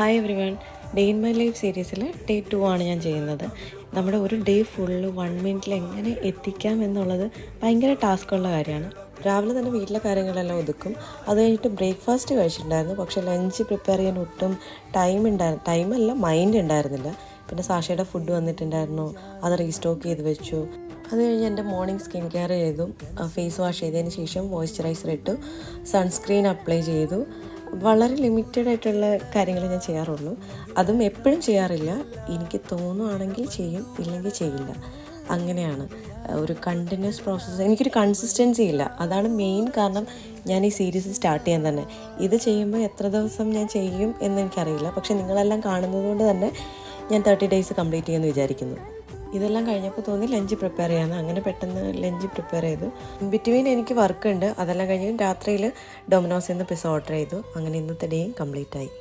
Hi every one. Day in my life സീരീസിൽ day 2 ആണ് ഞാൻ ചെയ്യുന്നത്. നമ്മുടെ ഒരു ഡേ ഫുള്ള് 1 മിനിറ്റിൽ എങ്ങനെ എത്തിക്കാം എന്നുള്ളത് ഭയങ്കര ടാസ്ക്കുള്ള കാര്യമാണ്. രാവിലെ തന്നെ വീട്ടിലെ കാര്യങ്ങളെല്ലാം ഒതുക്കും. അത് കഴിഞ്ഞിട്ട് ബ്രേക്ക്ഫാസ്റ്റ് കഴിച്ചിട്ടുണ്ടായിരുന്നു. പക്ഷേ ലഞ്ച് പ്രിപ്പയർ ചെയ്യാൻ ഒട്ടും ടൈമല്ല മൈൻഡ് ഉണ്ടായിരുന്നില്ല. പിന്നെ സാഷയുടെ ഫുഡ് വന്നിട്ടുണ്ടായിരുന്നു, അത് റീസ്റ്റോക്ക് ചെയ്ത് വെച്ചു. അത് കഴിഞ്ഞ് എൻ്റെ മോർണിംഗ് സ്കിൻ കെയർ ചെയ്തു, ഫേസ് വാഷ് ചെയ്തതിന് ശേഷം മോയ്സ്ചറൈസർ ഇട്ടു, സൺസ്ക്രീൻ അപ്ലൈ ചെയ്തു. വളരെ ലിമിറ്റഡ് ആയിട്ടുള്ള കാര്യങ്ങൾ ഞാൻ ചെയ്യാറുള്ളൂ. അതും എപ്പോഴും ചെയ്യാറില്ല. എനിക്ക് തോന്നുവാണെങ്കിൽ ചെയ്യും, ഇല്ലെങ്കിൽ ചെയ്യില്ല. അങ്ങനെയാണ് ഒരു കണ്ടിന്യൂസ് പ്രോസസ്സ്. എനിക്കൊരു കൺസിസ്റ്റൻസി ഇല്ല. അതാണ് മെയിൻ കാരണം ഞാൻ ഈ സീരീസ് സ്റ്റാർട്ട് ചെയ്യാൻ തന്നെ. ഇത് ചെയ്യുമ്പോൾ എത്ര ദിവസം ഞാൻ ചെയ്യും എന്നെനിക്കറിയില്ല. പക്ഷേ നിങ്ങളെല്ലാം കാണുന്നത് കൊണ്ട് തന്നെ ഞാൻ 30 ഡേയ്സ് കംപ്ലീറ്റ് ചെയ്യുമെന്ന് വിചാരിക്കുന്നു. ഇതെല്ലാം കഴിഞ്ഞപ്പോൾ തോന്നി ലഞ്ച് പ്രിപ്പയർ ചെയ്യാമെന്ന്. അങ്ങനെ പെട്ടെന്ന് ലഞ്ച് പ്രിപ്പയർ ചെയ്തു. ബിറ്റ്വീൻ എനിക്ക് വർക്ക് ഉണ്ട്. അതെല്ലാം കഴിഞ്ഞ് രാത്രിയിൽ ഡൊമിനോസിൽ നിന്ന് പിസ്സ ഓർഡർ ചെയ്തു. അങ്ങനെ ഇന്നത്തെ ഡേയും കംപ്ലീറ്റ് ആയി.